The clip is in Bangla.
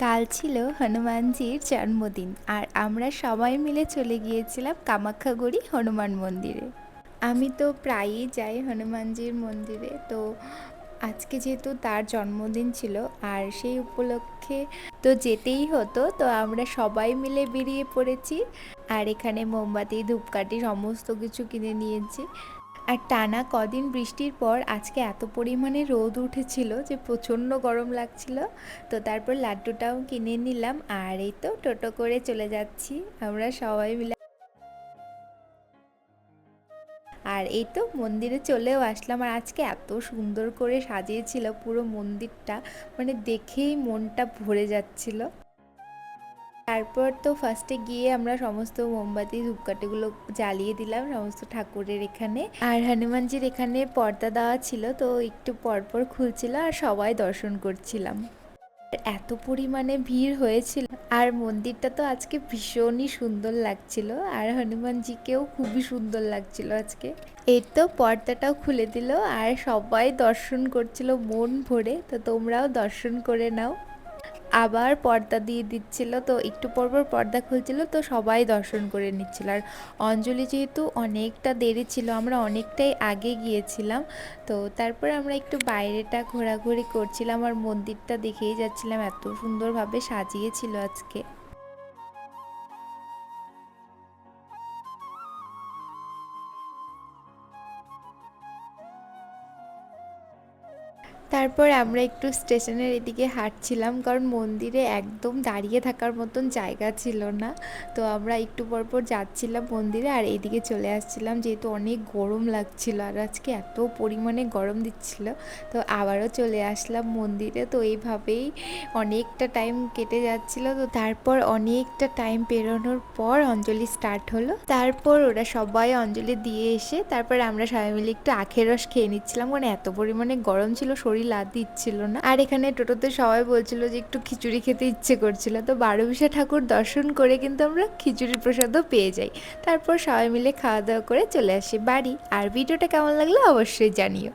কাল ছিল হনুমানজির জন্মদিন আর আমরা সবাই মিলে চলে গিয়েছিলাম কামাখ্যাগুড়ি হনুমান মন্দিরে। আমি তো প্রায়ই যাই হনুমানজির মন্দিরে, তো আজকে যেহেতু তার জন্মদিন ছিল আর সেই উপলক্ষে তো যেতেই হতো, তো আমরা সবাই মিলে বেরিয়ে পড়েছি। আর এখানে মোমবাতি, ধূপকাঠি সমস্ত কিছু কিনে নিয়েছি। আর টানা কদিন বৃষ্টির পর আজকে এত পরিমাণে রোদ উঠেছিল যে প্রচণ্ড গরম লাগছিল। তো তারপর লাড্ডুটাও কিনে নিলাম আর এই তো টোটো করে চলে যাচ্ছি আমরা সবাই মিলে। আর এই তো মন্দিরে চলেও আসলাম, আর আজকে এত সুন্দর করে সাজিয়েছিল পুরো মন্দিরটা, মানে দেখেই মনটা ভরে যাচ্ছিল। তারপর তো ফার্স্টে গিয়ে আমরা সমস্ত মোমবাতি ধূপকাঠিগুলো জ্বালিয়ে দিলাম সমস্ত ঠাকুরের এখানে। আর হনুমানজির এখানে পর্দা দেওয়া ছিল, তো একটু পরপর খুলছিল আর সবাই দর্শন করছিলাম। এত পরিমাণে ভিড় হয়েছিল আর মন্দিরটা তো আজকে ভীষণই সুন্দর লাগছিল, আর হনুমানজিকেও খুবই সুন্দর লাগছিল আজকে। এই তো পর্দাটাও খুলে দিল আর সবাই দর্শন করছিল মন ভরে, তো তোমরাও দর্শন করে নাও। আবার পর্দা দিয়ে দিচ্ছিল, তো একটু পরপর পর্দা খুলছিল, তো সবাই দর্শন করে নিচ্ছিল। আর অঞ্জলি যেহেতু অনেকটা দেরি ছিল, আমরা অনেকটাই আগে গিয়েছিলাম, তো তারপর আমরা একটু বাইরেটা ঘোরাঘুরি করছিলাম আর মন্দিরটা দেখেই যাচ্ছিলাম, এত সুন্দরভাবে সাজিয়েছিল আজকে। তারপর আমরা একটু স্টেশনের এদিকে হাঁটছিলাম, কারণ মন্দিরে একদম দাঁড়িয়ে থাকার মতন জায়গা ছিল না। তো আমরা একটু পরপর যাচ্ছিলাম মন্দিরে আর এদিকে চলে আসছিলাম, যেহেতু অনেক গরম লাগছিল আর আজকে এত পরিমাণে গরম দিচ্ছিল। তো আবারও চলে আসলাম মন্দিরে, তো এইভাবেই অনেকটা টাইম কেটে যাচ্ছিল। তো তারপর অনেকটা টাইম পেরোনোর পর অঞ্জলি স্টার্ট হলো, তারপর ওরা সবাই অঞ্জলি দিয়ে এসে তারপর আমরা সবাই মিলে একটু আখের রস খেয়ে নিচ্ছিলাম, কারণ এত পরিমাণে গরম ছিল, শরীর লাদ দিচ্ছিল না। আর এখানে টোটোতে সবাই বলছিল যে একটু খিচুড়ি খেতে ইচ্ছে করছিল, তো বারোবিশা ঠাকুর দর্শন করে কিন্তু আমরা খিচুড়ির প্রসাদও পেয়ে যাই। তারপর সবাই মিলে খাওয়া দাওয়া করে চলে আসি বাড়ি। আর ভিডিওটা কেমন লাগলো অবশ্যই জানিও।